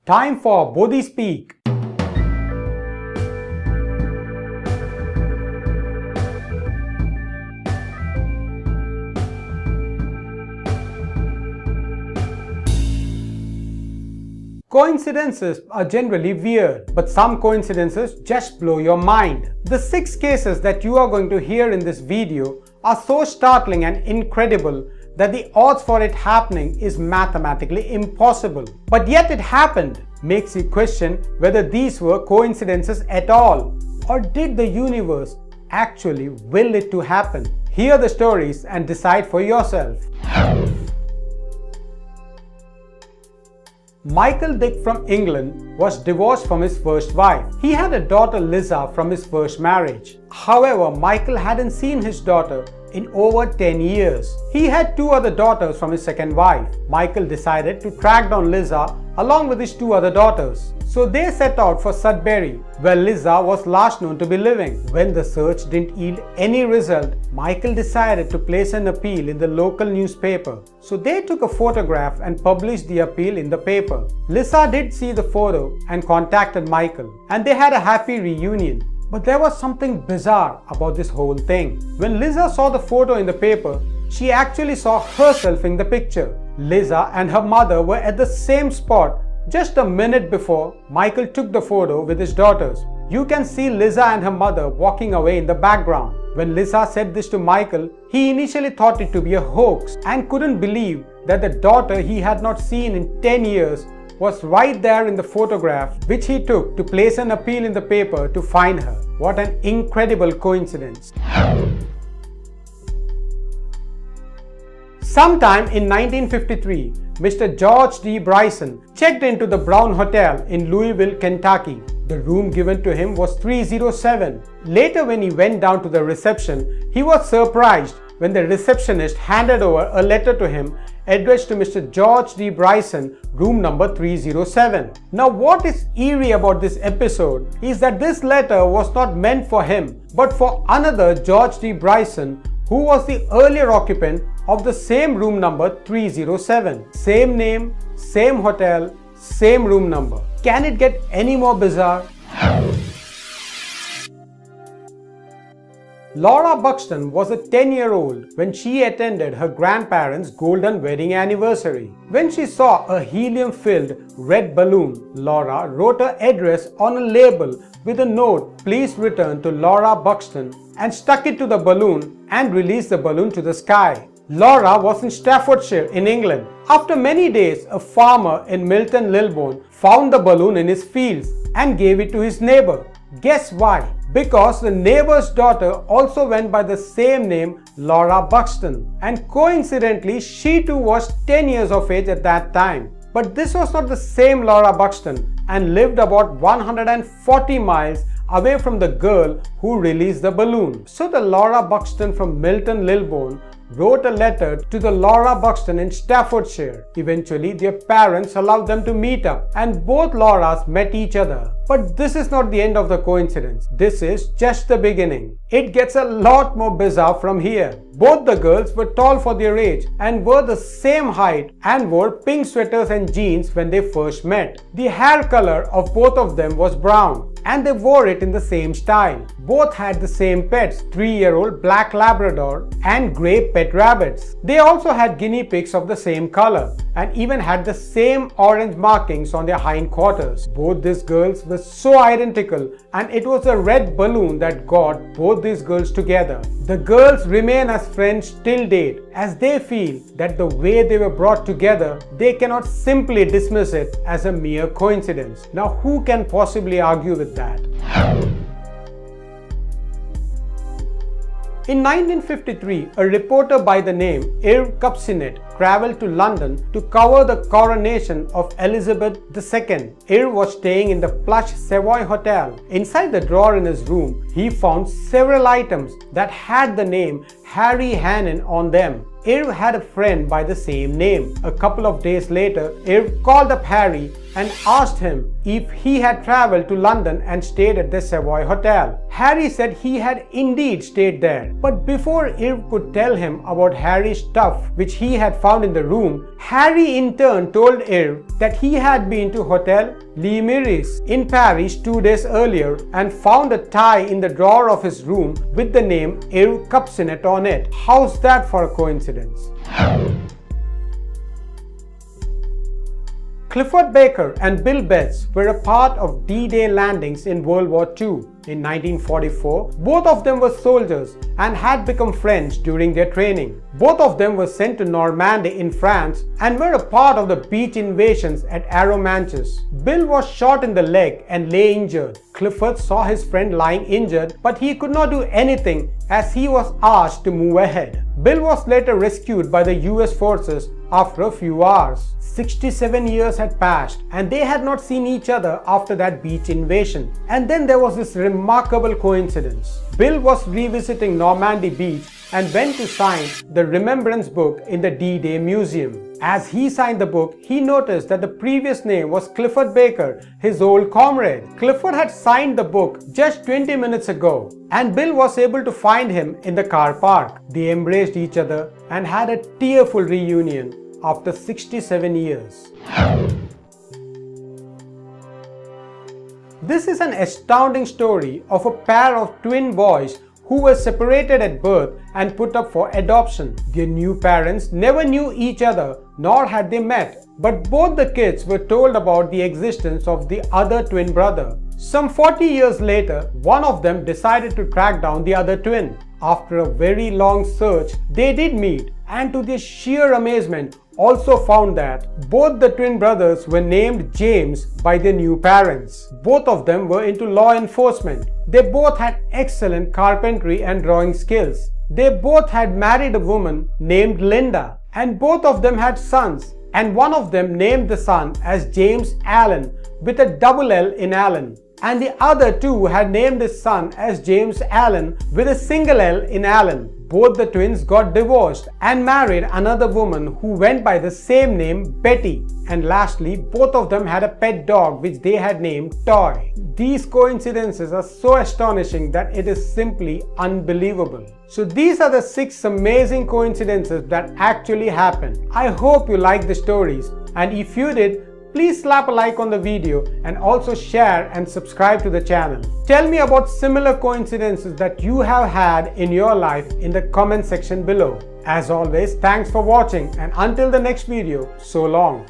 Time for Bodhi Speak. Coincidences are generally weird, but some coincidences just blow your mind. The 6 cases that you are going to hear in this video are so startling and incredible that the odds for it happening is mathematically impossible. But yet it happened. Makes you question whether these were coincidences at all, or did the universe actually will it to happen? Hear the stories and decide for yourself. Michael Dick from England was divorced from his first wife. He had a daughter Liza from his first marriage. However, Michael hadn't seen his daughter in over 10 years. He had 2 other daughters from his second wife. Michael decided to track down Liza along with his 2 other daughters. So they set out for Sudbury, where Liza was last known to be living. When the search didn't yield any result, Michael decided to place an appeal in the local newspaper. So they took a photograph and published the appeal in the paper. Liza did see the photo and contacted Michael, and they had a happy reunion. But there was something bizarre about this whole thing. When Liza saw the photo in the paper, she actually saw herself in the picture. Liza and her mother were at the same spot just a minute before Michael took the photo with his daughters. You can see Liza and her mother walking away in the background. When Liza said this to Michael, he initially thought it to be a hoax and couldn't believe that the daughter he had not seen in 10 years was right there in the photograph which he took to place an appeal in the paper to find her. What an incredible coincidence. Sometime in 1953, Mr. George D. Bryson checked into the Brown Hotel in Louisville, Kentucky. The room given to him was 307. Later, when he went down to the reception, he was surprised when the receptionist handed over a letter to him addressed to Mr. George D. Bryson, room number 307. Now, what is eerie about this episode is that this letter was not meant for him, but for another George D. Bryson, who was the earlier occupant of the same room number 307. Same name, same hotel, same room number. Can it get any more bizarre? Laura Buxton was a 10-year-old when she attended her grandparents' golden wedding anniversary. When she saw a helium-filled red balloon, Laura wrote her address on a label with a note, "Please return to Laura Buxton," and stuck it to the balloon and released the balloon to the sky. Laura was in Staffordshire in England. After many days, a farmer in Milton Lilburn found the balloon in his fields and gave it to his neighbor. Guess why? Because the neighbor's daughter also went by the same name, Laura Buxton, and coincidentally she too was 10 years of age at that time. But this was not the same Laura Buxton and lived about 140 miles away from the girl who released the balloon. So the Laura Buxton from Milton Lilburn wrote a letter to the Laura Buxton in Staffordshire. Eventually, their parents allowed them to meet up, and both Lauras met each other. But this is not the end of the coincidence. This is just the beginning. It gets a lot more bizarre from here. Both the girls were tall for their age and were the same height and wore pink sweaters and jeans when they first met. The hair color of both of them was brown, and they wore it in the same style. Both had the same pets, 3-year-old black Labrador and grey pet rabbits. They also had guinea pigs of the same color and even had the same orange markings on their hindquarters. Both these girls were so identical, and it was a red balloon that got both these girls together. The girls remain as friends till date, as they feel that the way they were brought together, they cannot simply dismiss it as a mere coincidence. Now, who can possibly argue with that? In 1953, a reporter by the name Irv Kupcinet traveled to London to cover the coronation of Elizabeth II. Irv was staying in the plush Savoy Hotel. Inside the drawer in his room, he found several items that had the name Harry Hannon on them. Irv had a friend by the same name. A couple of days later, Irv called up Harry and asked him if he had traveled to London and stayed at the Savoy Hotel. Harry said he had indeed stayed there, but before Irv could tell him about Harry's stuff which he had found in the room, Harry in turn told Irv that he had been to Hotel Le Meurice in Paris 2 days earlier and found a tie in the drawer of his room with the name Irv Kupcinet on it. How's that for a coincidence? Clifford Baker and Bill Betts were a part of D-Day landings in World War II. In 1944, both of them were soldiers and had become friends during their training. Both of them were sent to Normandy in France and were a part of the beach invasions at Arromanches. Bill was shot in the leg and lay injured. Clifford saw his friend lying injured, but he could not do anything as he was asked to move ahead. Bill was later rescued by the US forces after a few hours. 67 years had passed and they had not seen each other after that beach invasion. And then there was this remarkable coincidence. Bill was revisiting Normandy Beach and went to sign the Remembrance book in the D-Day Museum. As he signed the book, he noticed that the previous name was Clifford Baker, his old comrade. Clifford had signed the book just 20 minutes ago, and Bill was able to find him in the car park. They embraced each other and had a tearful reunion after 67 years. This is an astounding story of a pair of twin boys who were separated at birth and put up for adoption. Their new parents never knew each other, nor had they met, but both the kids were told about the existence of the other twin brother. Some 40 years later, one of them decided to track down the other twin. After a very long search, they did meet, and to their sheer amazement, also found that both the twin brothers were named James by their new parents. Both of them were into law enforcement. They both had excellent carpentry and drawing skills. They both had married a woman named Linda, and both of them had sons, and one of them named the son as James Allen with a double L in Allen, and the other two had named his son as James Allen with a single L in Allen. Both the twins got divorced and married another woman who went by the same name, Betty. And lastly, both of them had a pet dog which they had named Toy. These coincidences are so astonishing that it is simply unbelievable. So these are the 6 amazing coincidences that actually happened. I hope you liked the stories, and if you did, please slap a like on the video and also share and subscribe to the channel. Tell me about similar coincidences that you have had in your life in the comment section below. As always, thanks for watching, and until the next video, so long.